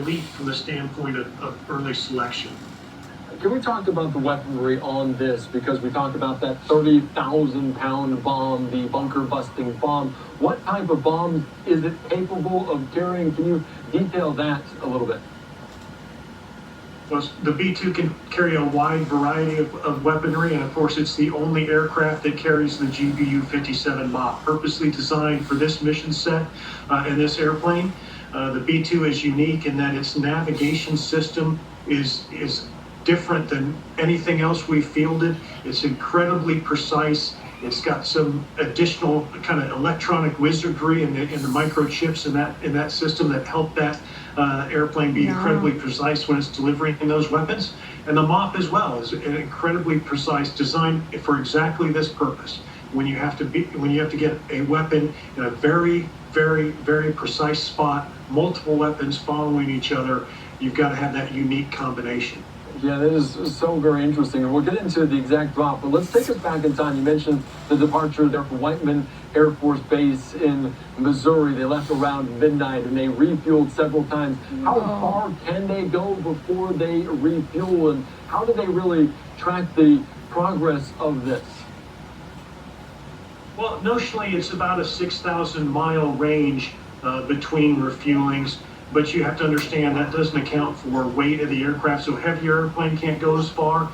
elite from the standpoint of early selection. Can we talk about the weaponry on this? Because we talked about that 30,000-pound bomb, the bunker-busting bomb. What type of bomb is it capable of carrying? Can you detail that a little bit? Well, the B-2 can carry a wide variety of weaponry, and of course it's the only aircraft that carries the GBU-57 MOP, purposely designed for this mission set and this airplane. The B-2 is unique in that its navigation system is different than anything else we've fielded. It's incredibly precise. It's got some additional kind of electronic wizardry in the microchips in that system that help that airplane be incredibly precise when it's delivering those weapons. And the MOP as well is an incredibly precise design for exactly this purpose. When you have to get a weapon in a very, very, very precise spot, multiple weapons following each other, you've got to have that unique combination. Yeah, that is so very interesting. And we'll get into the exact drop, but let's take us back in time. You mentioned the departure there from Whiteman Air Force Base in Missouri. They left around midnight and they refueled several times. How far can they go before they refuel, and how do they really track the progress of this? Well, notionally, it's about a 6,000-mile range between refuelings. But you have to understand that doesn't account for weight of the aircraft, so a heavier airplane can't go as far.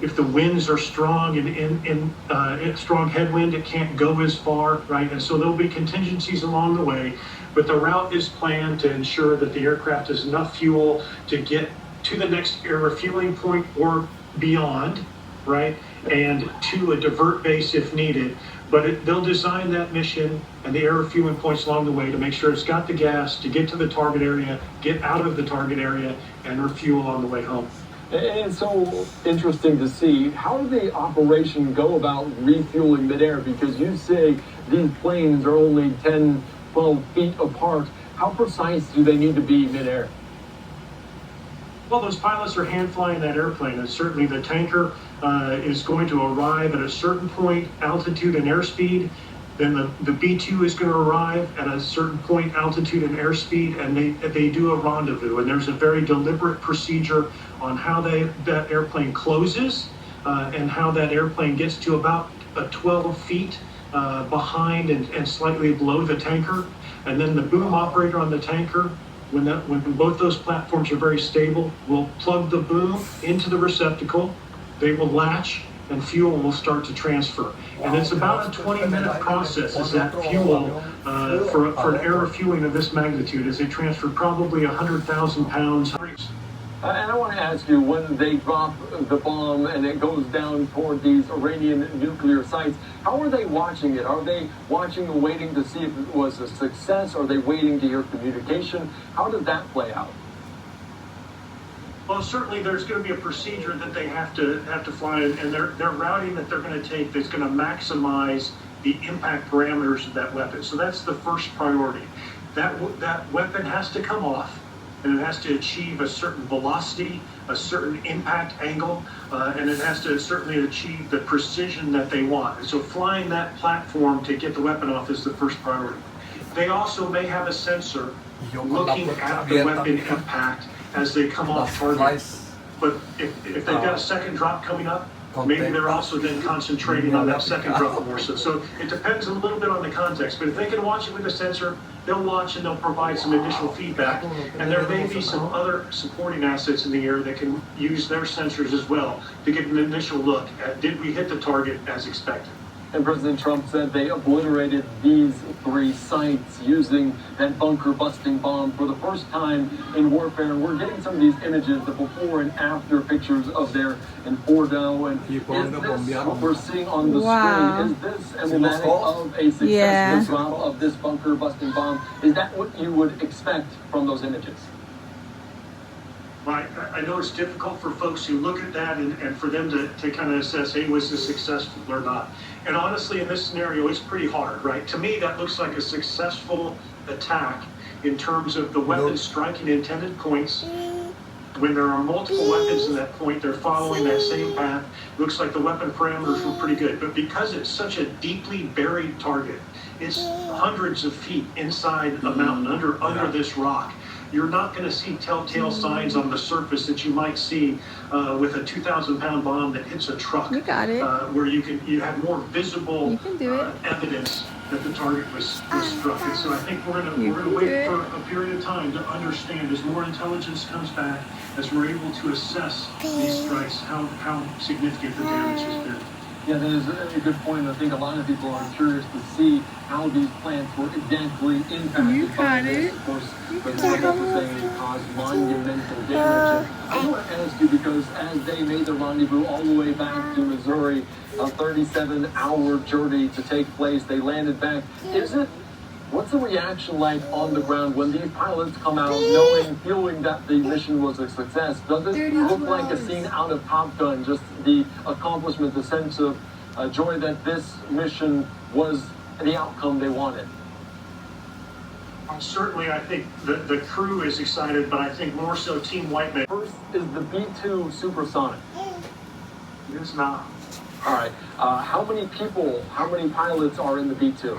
If the winds are strong and strong headwind, it can't go as far, right? And so there'll be contingencies along the way, but the route is planned to ensure that the aircraft has enough fuel to get to the next air refueling point or beyond, right? And to a divert base if needed. But they'll design that mission and the air refueling points along the way to make sure it's got the gas to get to the target area, get out of the target area, and refuel on the way home. And it's so interesting to see, how does the operation go about refueling midair? Because you say these planes are only 10, 12 feet apart. How precise do they need to be midair? Well, those pilots are hand flying that airplane, and certainly the tanker is going to arrive at a certain point, altitude and airspeed. Then the B-2 is going to arrive at a certain point, altitude and airspeed, and they do a rendezvous. And there's a very deliberate procedure on how that airplane closes and how that airplane gets to about 12 feet behind and slightly below the tanker. And then the boom operator on the tanker, when both those platforms are very stable, will plug the boom into the receptacle. They will latch, and fuel will start to transfer. And it's about a 20-minute process as that fuel for an air refueling of this magnitude, as they transfer probably 100,000 pounds. And I want to ask you, when they drop the bomb and it goes down toward these Iranian nuclear sites, how are they watching it? Are they watching and waiting to see if it was a success? Are they waiting to hear communication? How did that play out? Well, certainly there's going to be a procedure that they have to fly, and their routing that they're going to take that's going to maximize the impact parameters of that weapon. So that's the first priority. That weapon has to come off, and it has to achieve a certain velocity, a certain impact angle, and it has to certainly achieve the precision that they want. And so flying that platform to get the weapon off is the first priority. They also may have a sensor looking at the weapon impact as they come off target. But if they've got a second drop coming up, maybe they're also then concentrating on that second drop more. So it depends a little bit on the context. But if they can watch it with a sensor, they'll watch and they'll provide some additional feedback. And there may be some other supporting assets in the air that can use their sensors as well to get an initial look at, did we hit the target as expected? And President Trump said they obliterated these 3 sites using that bunker-busting bomb for the first time in warfare. And we're getting some of these images, the before and after pictures of there in Fordo. And is this what we're seeing on the screen? Is this emblematic of a successful drop of this bunker-busting bomb? Is that what you would expect from those images? Right. I know it's difficult for folks who look at that and for them to kind of assess, hey, was this successful or not? And honestly, in this scenario, it's pretty hard, right? To me, that looks like a successful attack in terms of the weapon striking intended points. When there are multiple weapons in that point, they're following that same path. Looks like the weapon parameters were pretty good. But because it's such a deeply buried target, it's hundreds of feet inside a mountain, under this rock, you're not going to see telltale signs on the surface that you might see with a 2,000-pound bomb that hits a truck. You got it. Where you have more visible You can do it. evidence that the target was struck. And so I think we're You gonna can do wait it. for a period of time to understand, as more intelligence comes back, as we're able to assess these strikes, how significant the damage has been. Yeah, that is a good point. I think a lot of people are curious to see how these plants were exactly impacted You by got this. it. Of course, the report is saying it caused monumental damage. And I want to ask you, because as they made the rendezvous all the way back to Missouri, a 37-hour journey to take place, they landed back. What's the reaction like on the ground when these pilots come out feeling that the mission was a success? Does it look like a scene out of Top Gun, just the accomplishment, the sense of joy that this mission was the outcome they wanted? Certainly, I think the crew is excited, but I think more so Team Whiteman. First is the B-2 supersonic. It is not. All right. How many pilots are in the B-2?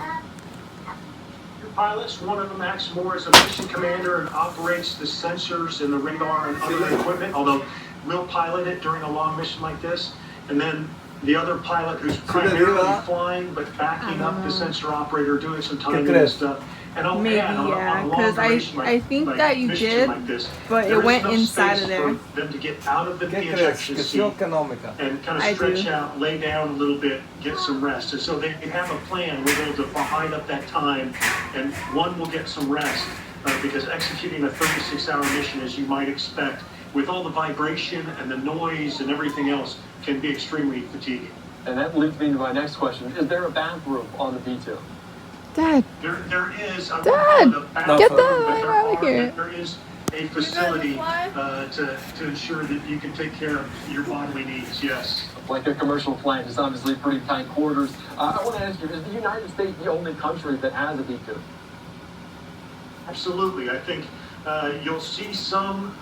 Pilots, one of them, Max Moore, is a mission commander and operates the sensors and the radar and other equipment, although we'll pilot it during a long mission like this. And then the other pilot, who's primarily flying but backing up the sensor operator, doing some timing and stuff. And I'll Maybe, add, yeah, on a 'cause long mission I think that you mission did, like this, but it there is went enough inside space of there. for them to get out of the Che ejector crezi? Che sia seat economica. and kind I of stretch do. out, lay down a little bit, get some rest. And so they have a plan. We're going to divide up that time, and one will get some rest because executing a 36-hour mission, as you might expect, with all the vibration and the noise and everything else, can be extremely fatiguing. And that leads me to my next question. Is there a bathroom on the B-2? Dad, There is, I won't Dad, call it a bathroom, get the but heck out of here. there is a facility to ensure that you can take care of your bodily needs, yes. Like a commercial flight, it's obviously pretty tight quarters. I want to ask you, is the United States the only country that has a B-2? Absolutely. I think you'll see some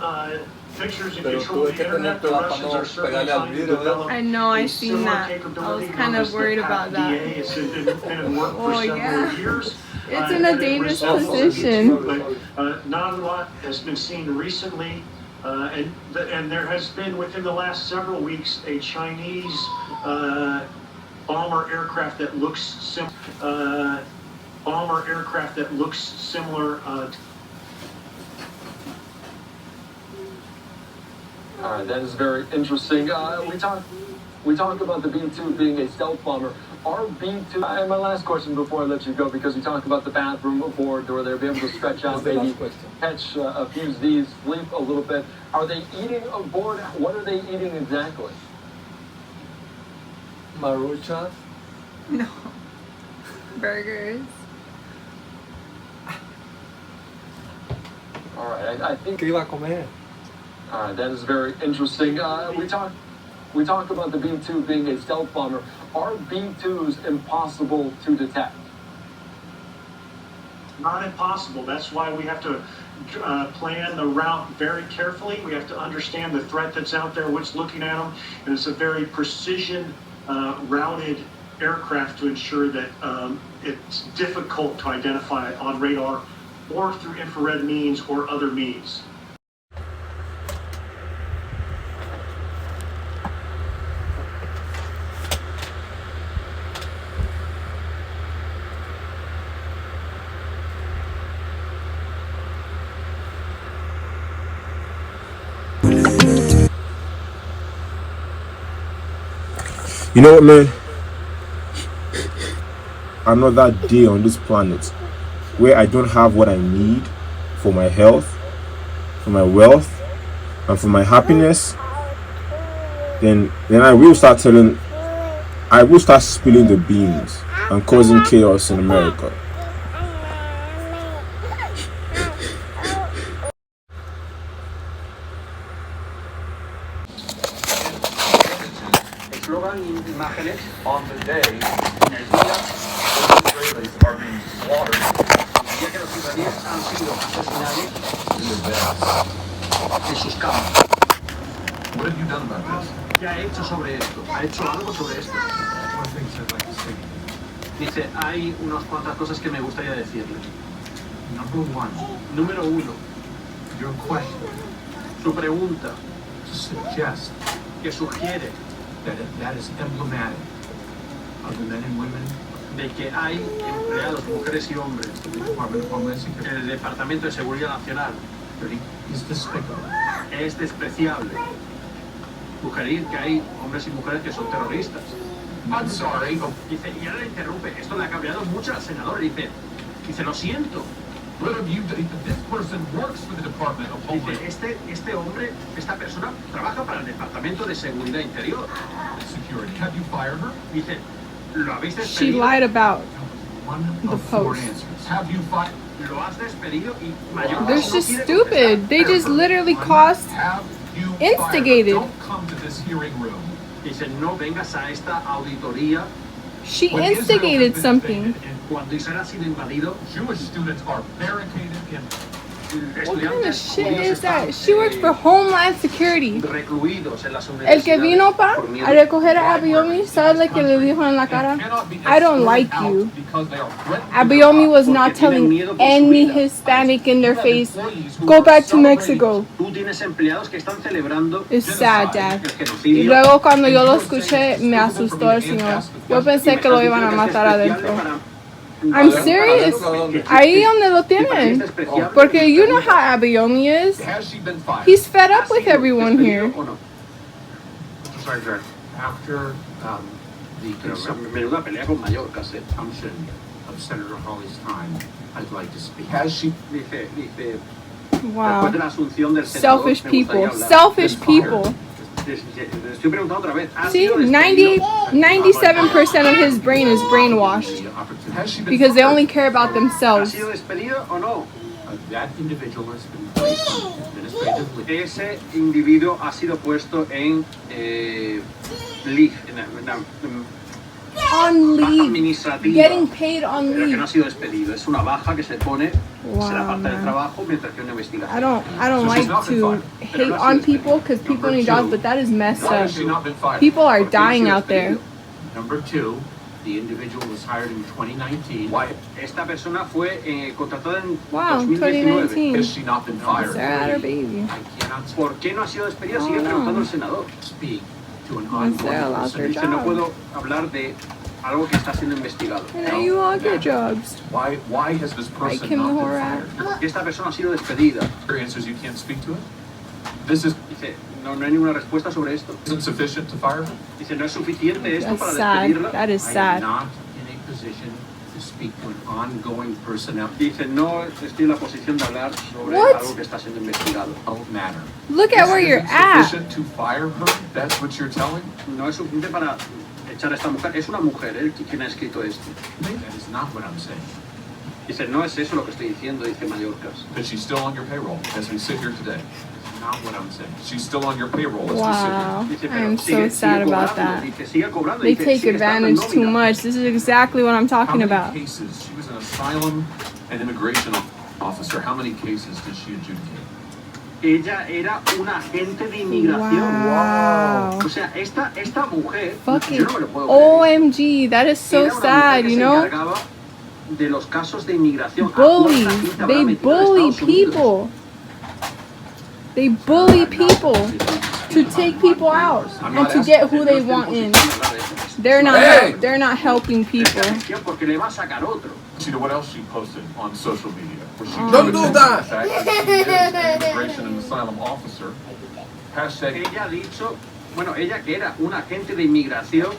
pictures if you Pero control tuve the que internet. The tener Russians are certainly pegarle al trying to vidrio, develop I know, I a seen similar that. I capability. was kind Now, of this worried PAC about that. DA, it's been in work for Oh, several yeah. years. It's in a and it dangerous resembles the position. B-2, but not a lot has been seen recently. And there has been, within the last several weeks, a Chinese bomber aircraft that looks similar All right, that is very interesting. We talked about the B-2 being a stealth bomber. Are B-2, and my last question before I let you go, because you talked about the bathroom aboard, where they'll be able to stretch out, That's the maybe last question. catch a few Z's, sleep a little bit. Are they eating aboard? What are they eating exactly? Maruchas. No. Burgers. All right, I think ¿Qué iba a comer? that is very interesting. We talked about the B-2 being a stealth bomber. Are B-2s impossible to detect? Not impossible. That's why we have to plan the route very carefully. We have to understand the threat that's out there, what's looking at them, and it's a very precision routed aircraft to ensure that it's difficult to identify on radar or through infrared means or other means. You know what, man? Another day on this planet where I don't have what I need for my health, for my wealth, and for my happiness, then I will start spilling the beans and causing chaos in America. Imágenes on the day en el día los Israelis are being slaughtered. El día que los israelíes han sido asesinados en sus campos. What have you done about this? ¿Qué ha hecho sobre esto? ¿Ha hecho algo sobre esto? Dice, hay unas cuantas cosas que me gustaría decirle. Número uno, Your question. Su pregunta. To suggest. Que sugiere. That is emblematic of the men and women. De que hay empleados, mujeres y hombres, en el Departamento de Seguridad Nacional. Is despicable. Es despreciable. Sugerir que hay hombres y mujeres que son terroristas. I'm sorry. Dice, y ahora le interrumpe. Esto le ha cambiado mucho al senador. Dice, lo siento. This person works for the Department of Homeland. Dice, este hombre, esta persona, trabaja para el Departamento de Seguridad Interior. Security. Have you fired her? Dice, ¿lo habéis despedido? She lied about the Four post. answers. Have you fired? ¿Lo has despedido? Y Mayorkas They're no just quiere stupid. contestar. They just literally caused Have you instigated. fired her? Don't come to this hearing room. Dice, no vengas a esta auditoría. She When Israel has instigated been something. invaded and cuando Israel ha sido invadido, Jewish students are barricaded in. What kind of shit is that? She works for Homeland Security. Recluidos en las El que vino pa por miedo. a recoger a Abayomi, ¿sabes lo que le dijo en la cara? I don't like you. Abayomi was not telling any Hispanic in their face, go back to Mexico. Tú tienes empleados que están celebrando It's sad, Dad. el Y genocidio. luego cuando yo lo escuché, me asustó el señor. Yo pensé que lo iban a matar adentro. I'm serious. Ahí donde lo tienen. Porque you know how Abayomi is. Has she been fired? He's fed up with everyone here. After the menuda pelea con Mayorkas, consumption of Senator Hawley's time, I'd like to speak. Has she? Dice, después Wow. de la asunción del senador, Selfish me people. gustaría hablar. Selfish people. Le estoy preguntando otra vez. ¿Ha See, sido despedido? 97% of his brain is brainwashed Has she been because they fired? only care about ¿Ha themselves. sido despedido o no? That individual has been placed on administrative leave. Ese individuo ha sido puesto en leave, On baja leave. administrativa. Getting paid on Pero que no leave. ha sido despedido. Es una baja que se pone, se la Wow, falta de man. trabajo mientras que hay una investigación. I don't like to hate on people because people need jobs, but that is messed Why up. has she not been fired? People are ¿Por qué no ha dying sido out there. despedido? Number two, the individual was hired in 2019. Why? Esta persona fue contratada en Wow, 2019. 2019. Has she not been fired? Sarah had her baby. I cannot. ¿Por qué no ha sido despedida? Oh, Sigue no. preguntando el senador. Speak to an When Sarah ongoing lost her person. Dice, no job. puedo hablar de algo que está siendo investigado. And now you all get jobs. Why has this Like person him the not whore been at. fired? Esta persona ha sido despedida. Your answers you can't speak to it. This is. Dice, no hay ninguna respuesta sobre esto. Isn't sufficient to fire her. Dice, no es suficiente esto That's para sad. despedirla. That is I am sad. not in a position to speak to an ongoing personnel. Dice, no estoy en la posición de hablar sobre What? algo que está siendo investigado. Don't matter. Look at where you're at. Sufficient to fire her? That's what you're telling? No es suficiente para echar a esta mujer. Es una mujer, quien ha escrito esto. That is not what I'm saying. Dice, no es eso lo que estoy diciendo, dice Mayorkas. But she's still on your payroll as we sit here today. That's not what I'm saying. She's still on your payroll as we sit here. Wow. Dice, I pero am sigue- so sad sigue about cobrando. that. Dice, sigue cobrando. They Dice, take sigue estando en advantage too nómina. much. This is exactly what I'm How talking many about. cases? She was an asylum and immigration officer. How many cases did she adjudicate? Ella era una agente de inmigración. Wow. O sea, esta mujer, Fucking yo no me lo puedo creer. OMG. That is so Era una mujer sad, que you se know? encargaba de los casos de inmigración. A Bullies. cuánta gente habrá They metido en bully Estados Unidos. people. They bully people to take people out and to get who they want in. They're not helping people. Porque le va a sacar otro. You know what else she posted on social media? Where she Don't do that. The fact that she is an immigration and asylum officer. Hashtag Ella ha dicho, bueno, ella que era una agente de inmigración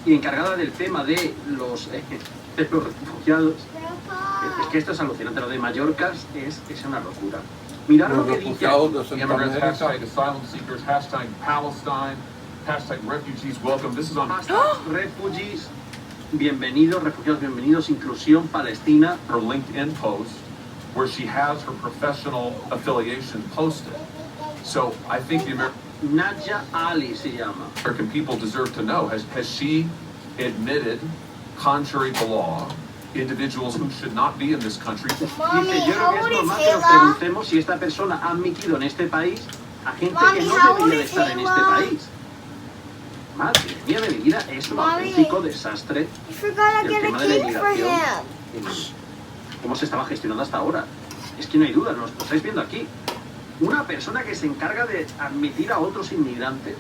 y encargada del tema de los refugiados. Es que esto es alucinante. Lo de Mallorcas es una locura. Mirad lo que dice. immigrants, hashtag asylum seekers, hashtag Palestine, hashtag refugees welcome. This is on Hashtag refugees, bienvenidos, refugiados bienvenidos, inclusión palestina. her LinkedIn post where she has her professional affiliation posted. So I think the Nadia Ali se llama. American people deserve to know, has she admitted, contrary to law, individuals who should not be in this country? Dice, yo creo que es normal que nos preguntemos si esta persona ha admitido en este país a gente que no debería de estar en este país. Madre mía de mi vida, es un auténtico desastre You forgot to el get tema a de la cake for inmigración. him. Cómo se estaba gestionando hasta ahora. Es que no hay duda, lo estáis viendo aquí. Una persona que se encarga de admitir a otros inmigrantes,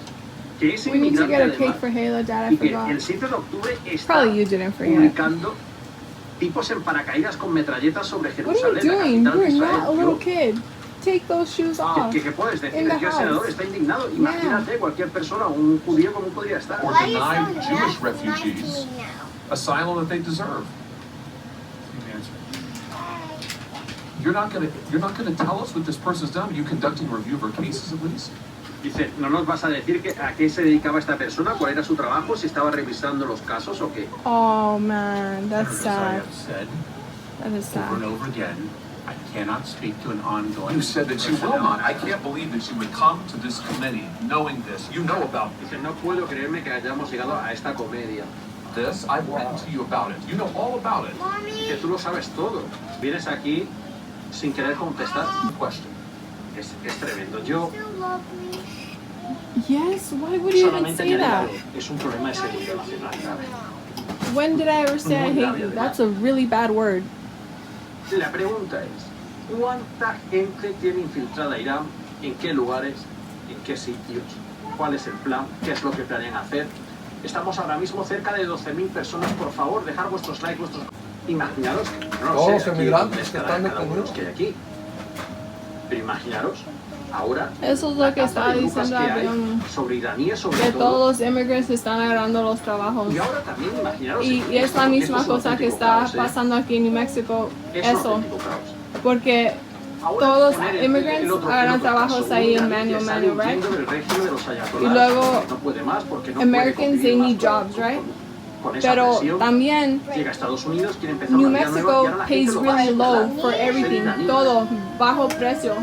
que es We need to inmigrante get a cake además, for Hayla, Dad. I y que forgot. el 7 de octubre está Probably you didn't forget. publicando tipos en paracaídas con metralletas sobre What are you Jerusalén, la doing? capital de You're not a Israel. little kid. Take those shoes off. ¿Qué puedes decir? In the Es que el house. senador está indignado. Imagínate cualquier persona, un judío, ¿cómo podría estar? Or Why are you deny so Jewish nasty refugees to me now? asylum that they deserve. You're not gonna tell us what this person's done. Are you conducting a review of her cases at least? Dice, ¿no nos vas a decir a qué se dedicaba esta persona? ¿Cuál era su trabajo? ¿Si estaba revisando los casos o qué? Oh man, that's As I sad. have said That is over and sad. over again, I cannot speak to an ongoing. You said that you will not. I can't believe that you would come to this committee knowing this. You know about Dice, no puedo creerme que hayamos llegado a esta comedia. this. I've written to you about it. You know all about it. Que tú lo sabes todo. Vienes aquí sin querer contestar. Question. Es tremendo. Yo Still love me. Yes, why would you even solamente say añadiré that? algo. Es un problema de seguridad nacional grave. When did I ever say I hate you? That's a really bad word. La pregunta es, ¿cuánta gente tiene infiltrada Irán? ¿En qué lugares? ¿En qué sitios? ¿Cuál es el plan? ¿Qué es lo que planean hacer? Estamos ahora mismo cerca de 12.000 personas. Por favor, dejar vuestros likes, vuestros... Imaginaros, no lo Todos sé, los aquí emigrantes es que cada están uno de los detenidos. que hay aquí. Pero imaginaros, ahora, Eso es la lo que cantidad estaba de brujas diciendo que hay Avión, sobre iraníes, sobre que todo. todos los immigrants están agarrando los trabajos. Y ahora también imaginaros... Y es la porque misma esto es un cosa que auténtico está caos, ¿eh? pasando aquí en New Mexico. Es un Eso, auténtico caos. porque Ahora todos poner el immigrants otro agarran caso, trabajos un ahí en iraní que manual, sale right? huyendo del régimen de los ayatolás, Y luego, no puede más porque no Americans, puede they convivir need más jobs, right? con esa Pero presión. también Llega a Estados Unidos, quiere empezar New una vida nueva y Mexico ahora la gente pays lo va a really low aceptar. for Ser everything, iraní. todo, bajo precio.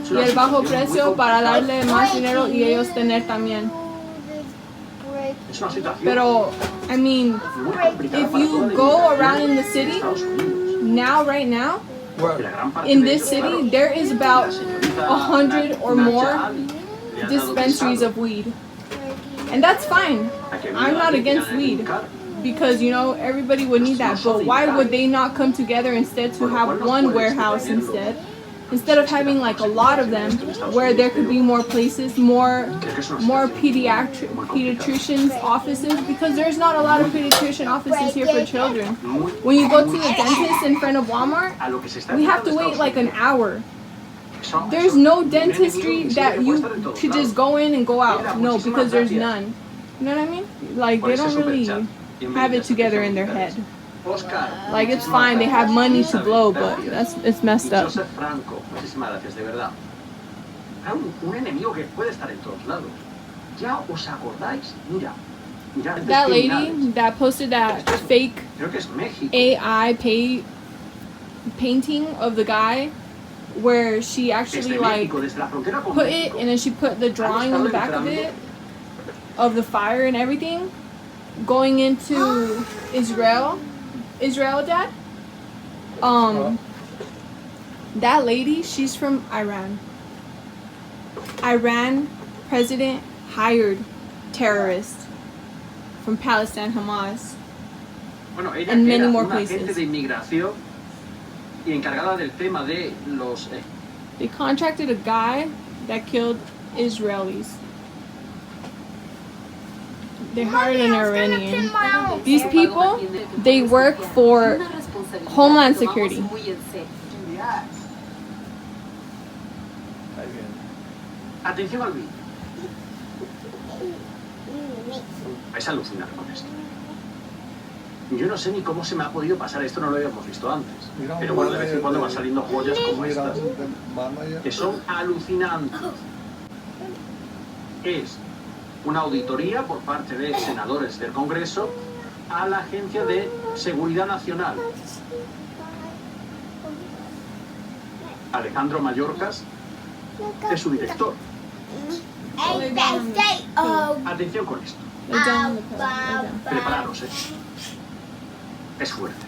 Es Y una el bajo situación muy precio para complicada. darle más dinero y ellos tener también. Es una situación Pero, I mean, muy complicada if para you toda la go inmigración around in the de city, Estados Unidos. now, right now, Porque la gran parte in de this ellos, city, claro, there is about la señorita 100 or Nadia more Ali le han dado dispensaries visado of weed. And that's fine. a que I'm viva not aquí, against que ganen weed. caro. Because, you know, everybody would need that. But why would they not come together instead to have one warehouse instead? Instead of having like a lot of them where there could be more places, more pediatricians offices, because there's not a lot of pediatrician offices here for children. When you go to the dentist in front of Walmart, A lo que se está we have to entrando wait like an Estados hour. Unidos. There's no dentistry that you could just go in and go out. No, because there's none. You know what I mean? Like they don't really have it together in their head. Oscar, Like it's fine, they have money to blow, but it's messed up. Joseph Franco, muchísimas gracias, de verdad. Hay un enemigo que puede estar en todos lados. ¿Ya os acordáis? Mira, antes That criminales. lady that posted that fake Creo que es México. AI painting of the guy where she actually Desde like México, desde la frontera con put it México. and then she put the drawing on the back of it of the fire and everything going into Israel, Dad. That lady, she's from Iran. Iran president hired terrorists from Palestine, Hamas. Bueno, ella and que many era more una agente places. de inmigración y encargada del tema de los They contracted a guy that killed Israelis. They hired an Iranian. These people, they work for Homeland Security. Atención al vídeo. Vais a alucinar con esto. Yo no sé ni cómo se me ha podido pasar esto, no lo habíamos visto antes. Mira, Pero bueno, de vez en cuando van saliendo joyas como mira, estas, manager. que son alucinantes. Es una auditoría por parte de senadores del Congreso a la Agencia de Seguridad Nacional. Alejandro Mayorkas es su director. Atención con esto. Lay down on the pillow. Lay down. Prepararos, Es fuerte.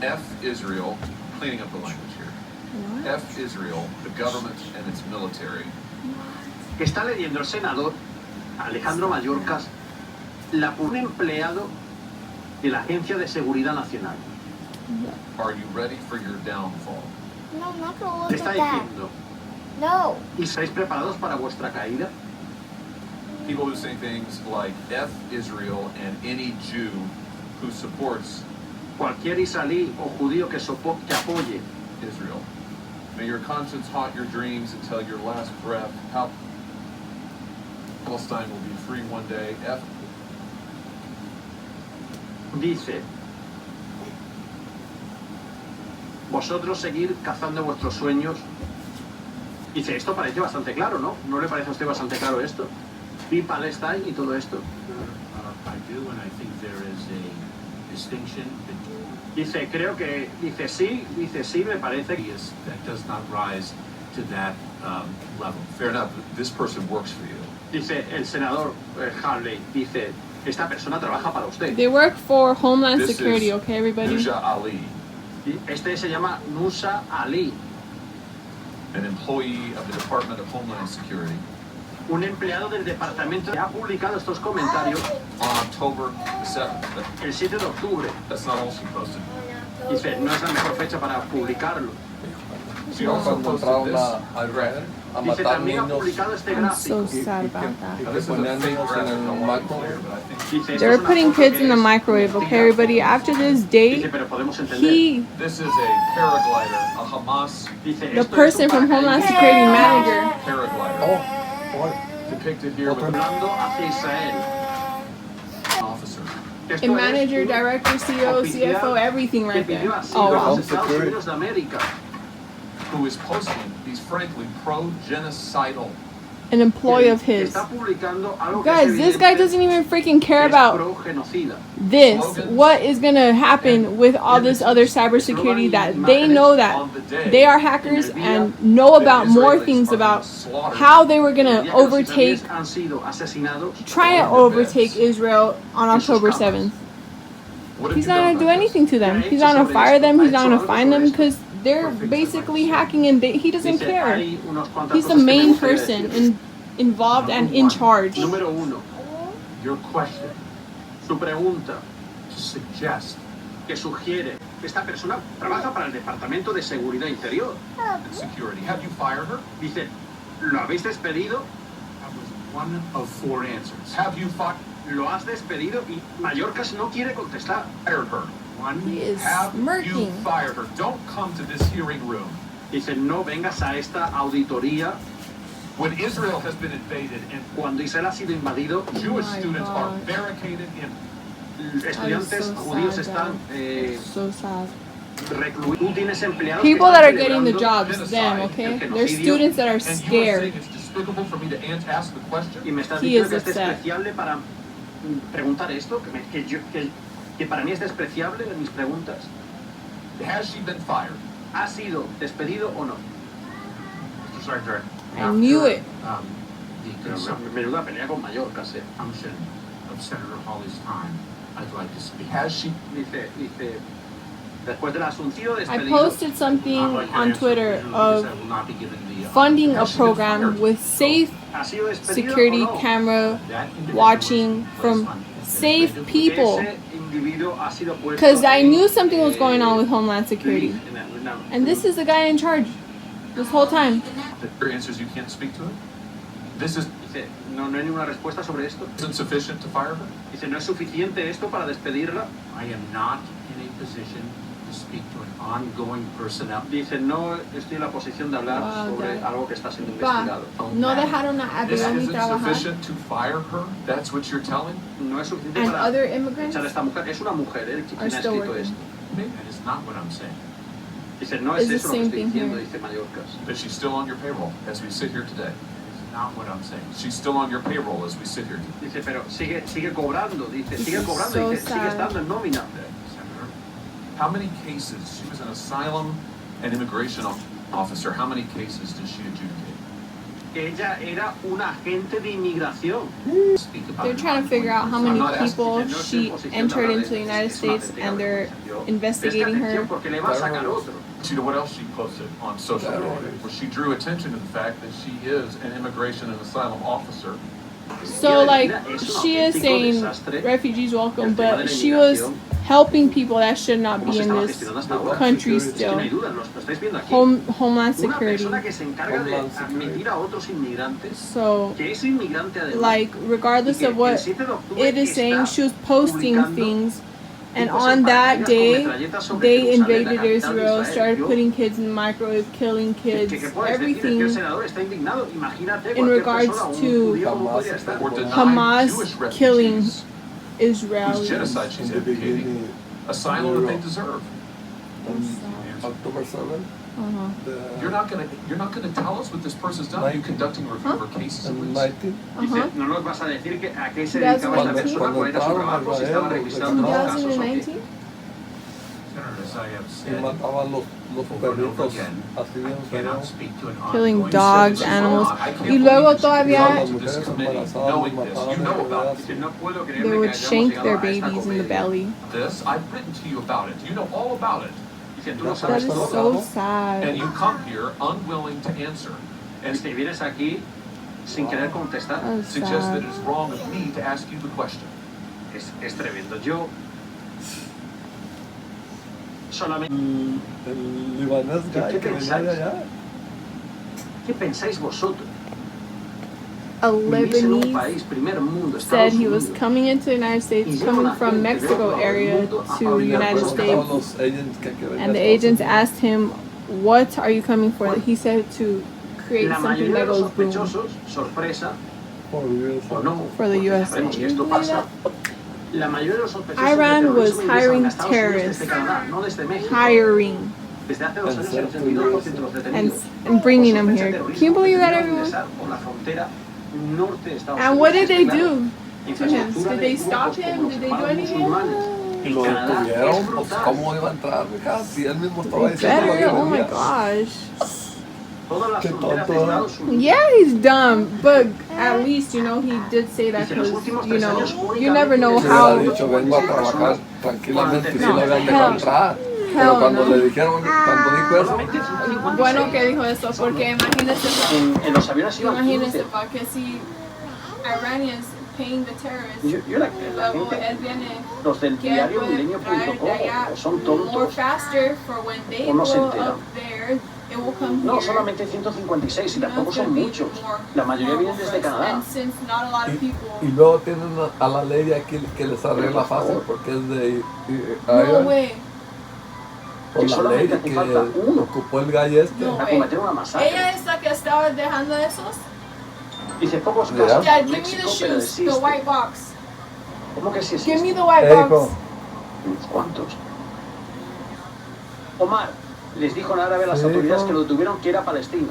F Israel, cleaning up the language here. F Israel, the government and its military. Está leyendo el senador Alejandro Mayorkas, un empleado de la Agencia de Seguridad Nacional. Are you ready for your downfall? No, I'm not gonna look Le está at that. diciendo, No. ¿y estáis preparados para vuestra caída? People who say things like F Israel and any Jew who supports Cualquier israelí o judío que apoye Israel. May your conscience haunt your dreams until your last breath. How Palestine will be free one day. F. dice, vosotros seguir cazando vuestros sueños. Dice, esto parece bastante claro, ¿no? ¿No le parece a usted bastante claro esto? Free Palestine y todo esto. I do, and I think there is a distinction Dice, creo que, dice, sí, me parece que that does not rise to that level. Fair enough. This person works for you. dice el senador Harley, dice, esta persona trabaja para usted. They work for Homeland This Security, is okay, everybody? Nusha Ali, Este se llama Nusa Ali, an employee of the Department of Homeland Security, un empleado del departamento que ha publicado estos comentarios on October the 7th. el 7 de octubre. That's not all she posted. Dice, no es la mejor fecha para publicarlo. She also posted this graphic. Dice, también ha publicado este I'm so gráfico. sad about that. Now, this is a fake graphic. I don't want to be clear, but I think Dice, esto They're es una putting foto kids que in the es microwave, okay, mentira. everybody? After this Dice, date, pero podemos entender. this is a paraglider, a Hamas Dice, the esto es un person from Homeland Security manager, paraglider. Depicted here with hablando hacia Israel. an officer. Esto a es manager, un director, CEO, oficial CFO, everything que right there. pidió asilo Oh, a wow. los Estados Unidos de América. Who is posting these frankly pro-genocidal. An employee of his. Está publicando algo que Guys, es this guy evidente, doesn't even freaking care es about pro-genocida. this. What is gonna happen with all this other cybersecurity that they know that they are hackers and know about more things about how they were gonna El día que los overtake, israelíes han sido asesinados, try and overtake Israel on October 7th. What have He's you not done gonna do about this? anything to them. He's not gonna fire them. He's not gonna find them because they're basically hacking and he doesn't dice, care. hay unas cuantas He's the cosas que me main gustaría person decir. involved and in charge. Número uno, Your question su pregunta to suggest que sugiere que esta persona trabaja para el Departamento de Seguridad Interior. And security. Have you fired her? Dice, ¿lo habéis despedido? that was one of four answers. Have you ¿Lo has despedido? Y Mallorcas no quiere contestar. fired her? One, He is Have you smirking. fired her? Don't come to this hearing room. Dice, no vengas a esta auditoría When Israel has been invaded and cuando Israel ha sido invadido. Jewish my students are God. barricaded in. Estudiantes so judíos sad, están So sad. recluidos. Tú tienes empleados People que that están are getting the celebrando jobs, them, okay? el They're genocidio. students that are And you are saying scared. it's despicable for me to ask the question? Y me estás He diciendo is que es upset. despreciable para preguntar esto, que para mí es despreciable en mis preguntas. Has she been fired? ¿Ha sido despedido o no? Mr. Secretary, I knew it. The Pero menuda pelea con Mallorca, sí. consumption of Senator Hawley's time, I'd like to speak. Has she? Dice, después del asuncio I despedido. posted something I'd like to on answer Twitter because of I will not be given the funding a program with safe ¿Ha sido despedido security o no? camera that individual watching was from placed on safe administrative people. Ese individuo ha sido puesto Because I en, knew something was going on with Homeland Security. And this is the guy in charge this whole time. Your answers you can't speak to it? This Dice, no hay ninguna respuesta sobre esto. isn't sufficient to fire her? Dice, ¿no es suficiente esto para despedirla? I am not in a position to speak to an ongoing personnel. Dice, no estoy en la posición de hablar Wow, sobre Dad. algo que está siendo Pa, investigado. no dejaron a This Abigail ni isn't trabajar. sufficient to fire her? That's what you're telling? No es suficiente And para other immigrants echar a esta mujer. Es una mujer, quien ha still escrito working. esto. That is not what I'm saying. Dice, no es It's the eso lo que same estoy thing diciendo, here. dice Mallorcas. That she's still on your payroll as we sit here today. That is not what I'm saying. She's still on your payroll as we sit here today. Dice, pero sigue cobrando, dice, This sigue is cobrando, so dice, sigue sad. estando en nómina. Senator, How many cases? She was an asylum and immigration officer. How many cases does she adjudicate? Ella era una agente de inmigración. speak about They're an trying to figure out how many I'm not asking people No estoy en she posición de entered hablar into the de United es una States agente and they're de investigating atención her. porque le va a sacar otro. You know what else she posted on social media? Where she drew attention to the fact that she is an immigration and asylum officer So like she is saying refugees welcome, but she was helping people that should not be in this country still. Homeland Security. So like regardless of what it is saying, she was posting things. And on that day, they invaded Israel, started putting kids in the microwave, killing kids, everything in regards to Hamas killing whose Israelis. genocide she's advocating, asylum that they deserve. October 7th. You're not gonna tell us what this person's done. Are you conducting a review of her cases? En Please? 19. Dice, no nos vas a decir que a qué se dedicaba esta persona, cuál era su trabajo, si estaba revisando los casos o qué. 2019? Senator, as I have Y said, mataban los perritos así bien cannot feos. speak to an Killing ongoing dogs, situation. animals. I can't Y luego believe that you todavía came to this committee knowing this. You know about Dice, no puedo creerme they que would hayamos shank llegado their a esta babies in the comedia. belly. this. I've written to you about it. You know all about it. Dice, tú lo That sabes is todo. so And sad. you come here unwilling to answer and Dice, vienes aquí sin querer contestar. That is suggest that sad. it's wrong of me to ask you the question. Es tremendo. Yo solamente... El libanés guy que venía de allá. ¿Qué pensáis vosotros? A Vivís en un Lebanese país, primer mundo, said Estados he was Unidos. coming into the United States, coming from Mexico area to United Todos States. los agents que venían And the de Estados agents Unidos. asked him, "What are you coming for?" He said to create La something mayoría that de los goes boom sospechosos, sorpresa Por vivir o no, for the porque USA. sabemos que You esto believe pasa. that? La mayoría de los sospechosos Iran de was terrorismo ingresan hiring a Estados Unidos terrorists. desde Canadá, no desde México. Hiring Desde hace 2 años el 82% de los detenidos and bringing them por here. sospecha de Can you believe that, terrorismo everyone? ingresar por la frontera norte de Estados And what did they Unidos. do to him? Infraestructura Did de they grupos stop como him? los Did they do hermanos anything? musulmanes. Y lo Canadá es detuvieron, pues brutal. cómo iba a entrar, mija, si él mismo estaba They diciendo lo que better. Oh my venía. gosh. Todas las Qué fronteras de tonto, Estados Unidos. Yeah, he's dumb, but at least you know he did say that because you never know Si hubiera how. dicho, vengo a trabajar tranquilamente, si lo habían Hell. dejado entrar. Pero Hell cuando no. le dijeron, cuando dijo eso, Solamente 156. Bueno que dijo eso, porque imagínese, En los aviones iban imagínese 15. para que si Iranians paying the terrorists, Yo la luego gente, él viene los del que diario puede traer de milenio.com allá o son more tontos faster for when they o no se go enteran. up there, it will come No, here. solamente 156 y You know, tampoco it's son gonna be muchos. more La mayoría vienen horrible desde for us. Canadá. And since not a lot of people. y luego tienen a la ley aquí que les arregla fácil porque es de No Iran, way. por Que la ley solamente hace que falta uno. ocupó el gallo este. No. A cometer una masacre. Ella es la que estaba dejando esos. Dice pocos Ya. casos Dad, en give me the México, pero shoes, the existe. white box. ¿Cómo que sí Give existe? me the white Hijo, box. Unos cuantos. Omar les dijo en árabe a las Sí, autoridades hijo. que lo detuvieron que era palestino.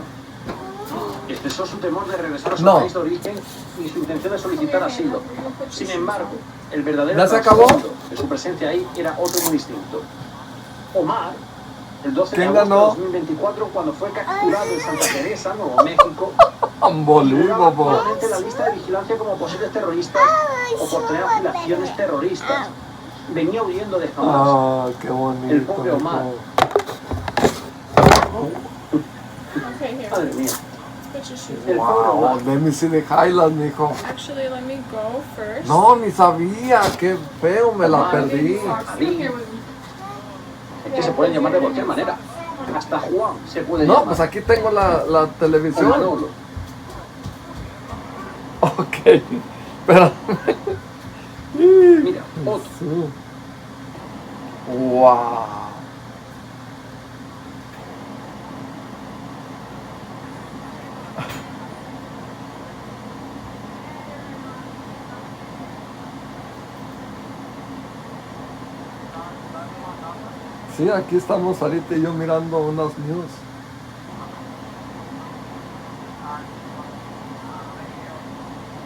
Expresó su temor de regresar a su No. país de origen y su intención de solicitar asilo. Sin embargo, el verdadero ¿Ya se acabó? trasfondo de su presencia ahí era otro muy distinto. Omar, el 12 de ¿Quién agosto de ganó? 2024, cuando fue capturado en Santa Teresa, Nuevo México, unbelievable. actualmente en la lista de vigilancia como posibles terroristas o por tener afiliaciones terroristas. Venía huyendo de Hamas. Ah, qué bonito. El pobre Omar. Okay, here. Madre mía. Put your shoes. El pobre Wow, Omar. let me see the highlights, mijo. Actually, let me go first. No, ni sabía, qué feo, me la perdí. Come here with me. Es que se pueden llamar de cualquier manera. Hasta Juan se puede No, llamar. pues aquí tengo la O televisión. Manolo. Ok, espérame. Mira, otro. Wow. Sí, aquí estamos ahorita y yo mirando unas news.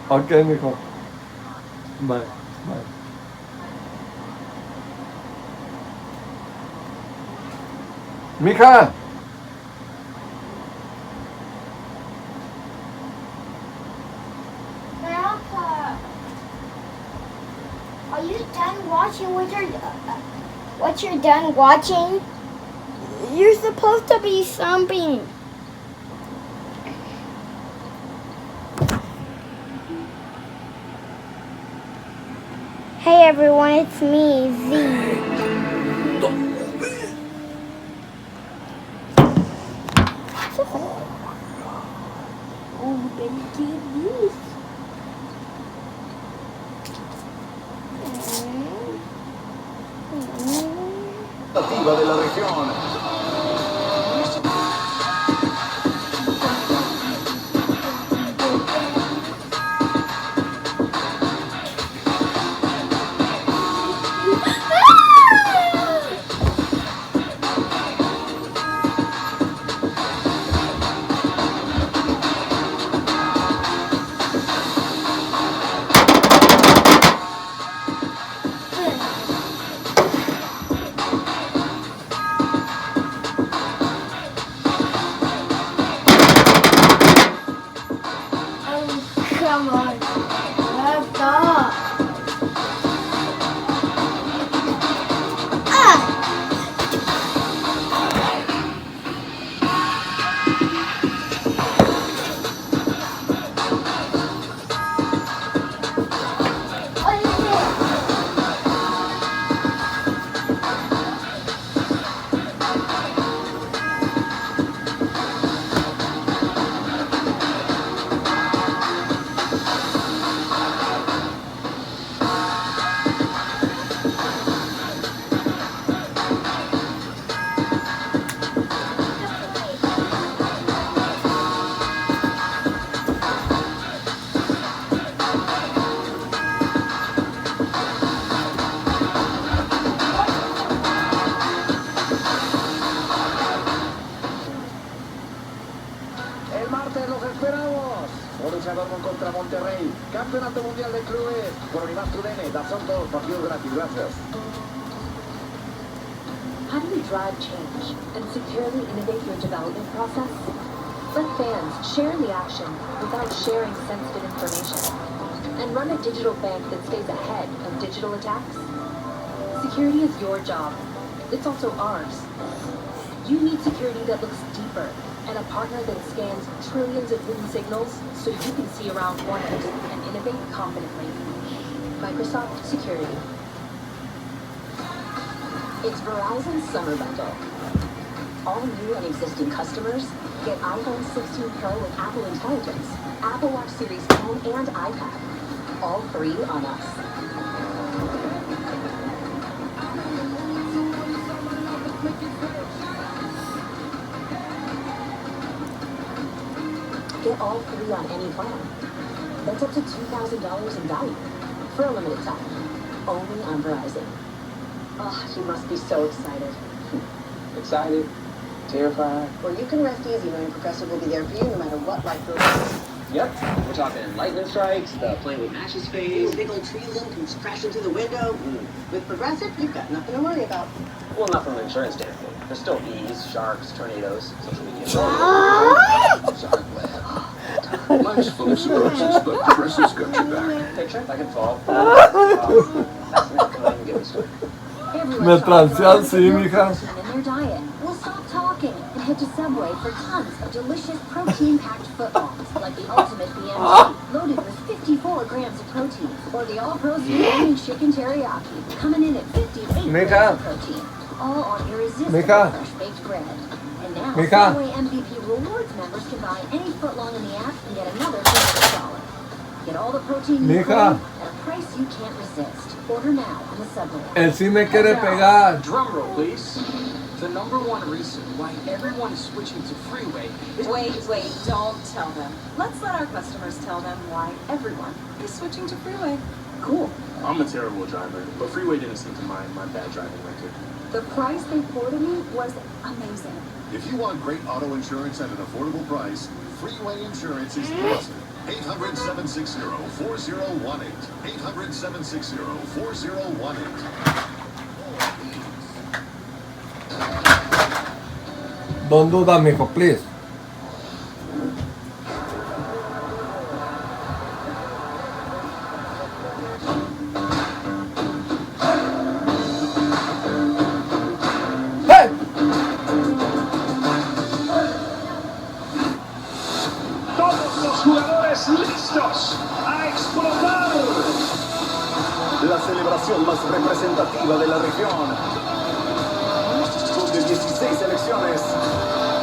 Ok, mijo. Bye, bye. Mija. Grandpa, are you done watching what you're done watching? You're supposed to be something. Hey everyone, it's me, Z. Oh, baby, this. Nativa de la región. Come on. Let's go. El martes los esperamos. Borussia Dortmund contra Monterrey. Campeonato Mundial de Clubes. Por Univás TUDN. Son todos partidos gratis. Gracias. How do you drive change and securely innovate your development process? Let fans share in the action without sharing sensitive information. And run a digital bank that stays ahead of digital attacks. Security is your job. It's also ours. You need security that looks deeper and a partner that scans trillions of hidden signals so you can see around corners and innovate confidently. Microsoft Security. It's Verizon's Summer Bundle. All new and existing customers get iPhone 16 Pro with Apple Intelligence, Apple Watch Series phone, and iPad. All free on us. Get all free on any plan. That's up to $2,000 in value for a limited time. Only on Verizon. Oh, you must be so excited. Excited, terrified. Well, you can rest easy knowing Progressive will be there for you no matter what life throws. Yep, we're talking lightning strikes, the plane with matches phase. Big old tree limb comes crashing through the window. With Progressive, you've got nothing to worry about. Well, not from an insurance standpoint. There's still bees, sharks, tornadoes, social media. Shark web. Life's full of surprises, but Progressive's got your back. Picture, I can fall. That's not come and give me a story. Me transean, sí, mija. In their diet. We'll stop talking and head to Subway for tons of delicious protein-packed footlongs, like the ultimate BMT, loaded with 54 grams of protein, or the all-pro Onion chicken teriyaki, coming in at 58 grams of protein, all on irresistible fresh-baked bread. And now, Subway MVP Rewards members can buy any footlong in the app and get another $1. Get all the protein you crave at a price you can't resist. Order now on the Subway. Él sí me quiere pegar. Drum roll, please. The #1 reason why everyone is switching to Freeway is... Wait, don't tell them. Let's let our customers tell them why everyone is switching to Freeway. Cool. I'm a terrible driver, but Freeway didn't seem to mind my bad driving record. The price they quoted me was amazing. If you want great auto insurance at an affordable price, Freeway Insurance is the answer. 800-760-4018. 800-760-4018. Don't do that, mijo, please. Hey! Todos los jugadores listos a explotar. la celebración más representativa de la región. Donde 16 selecciones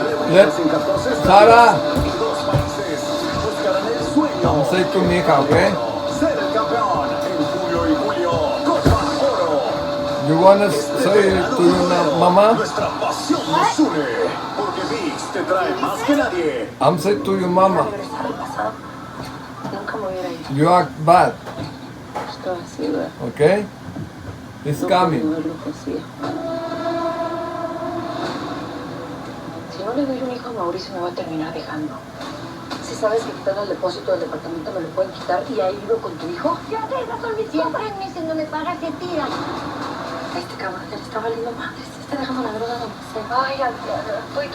reunidas en 14 Sara. estados y 2 países buscarán el sueño. Vamos a ir tu hija, ¿ok? Ser el campeón en julio y julio. Copa Oro. You wanna say to your mama? Nuestra pasión nos une. Porque VIX te trae más que nadie. I'm saying to your mama. Nunca me hubiera ido. You act bad, Esto así, güey. okay? It's coming. Si no le doy un hijo a Mauricio me va a terminar dejando. Si sabes que quitando el depósito del departamento me lo pueden quitar y ahí vivo con tu hijo. Ya dejas con mis compras, si no me pagas te tiras. A este cabrón te le está valiendo madre. Se está dejando la droga donde sea. Ay, estoy...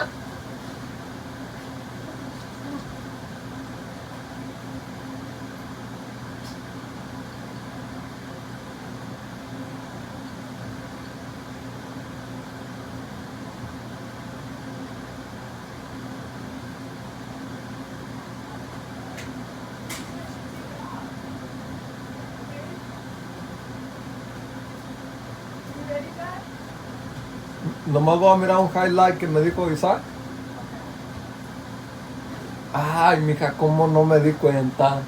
Nomás voy a mirar un highlight que me dijo Isaac. Ay, mija, ¿cómo no me di cuenta?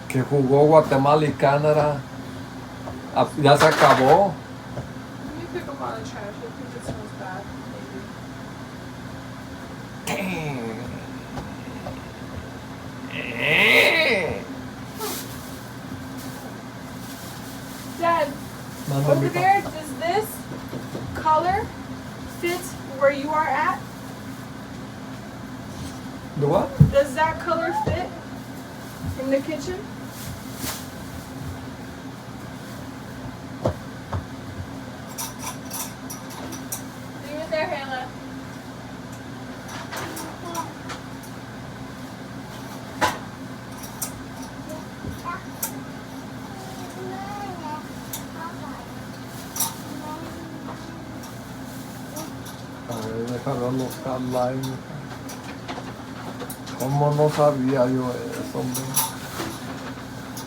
Que jugó Guatemala y Canadá. Ya se acabó. Dad, Manda, over mija. there, does this color fit where you are at? The what? Does that color fit in the kitchen? Leave it there, Hannah. A ver, déjalo buscar live. ¿Cómo no sabía yo eso, hombre?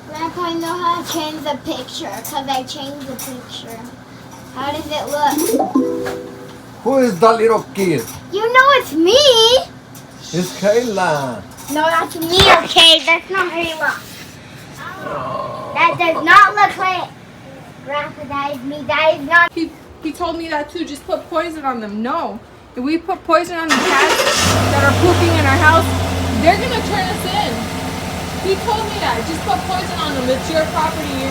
Grandpa, I know how to change the picture because I changed the picture. How does it look? Who is that little kid? You know it's me. It's Kayla. No, that's me, okay? That's not Halo. That does not look like Grandpa. That is me. That is not. He told me that too. Just put poison on them. No. If we put poison on the cats that are pooping in our house, they're gonna turn us in. He told me that. Just put poison on them. It's your property.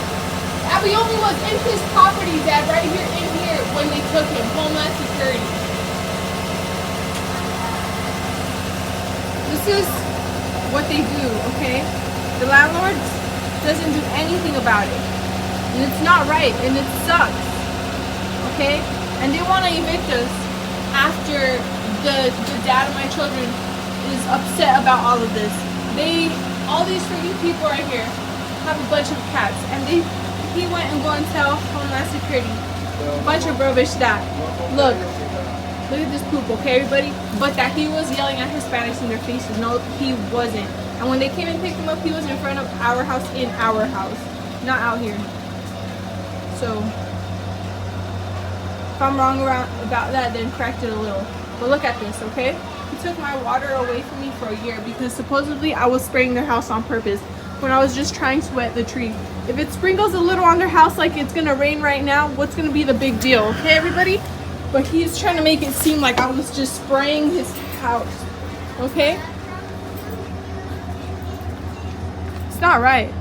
Abby only was in his property, Dad, right here in here when they took him. Homeland Security. This is what they do, okay? The landlord doesn't do anything about it. And it's not right, and it sucks. Okay? And they want to evict us after the dad of my children is upset about all of this. All these freaking people right here have a bunch of cats, and he went and go and tell Homeland Security a bunch of rubbish that, look at this poop, okay, everybody? But that he was yelling at Hispanics in their faces. No, he wasn't. And when they came and picked him up, he was in front of our house, in our house, not out here. So if I'm wrong about that, then correct it a little. But look at this, okay? He took my water away from me for a year because supposedly I was spraying their house on purpose when I was just trying to wet the tree. If it sprinkles a little on their house like it's gonna rain right now, what's gonna be the big deal, okay, everybody? But he's trying to make it seem like I was just spraying his house, okay? It's not right.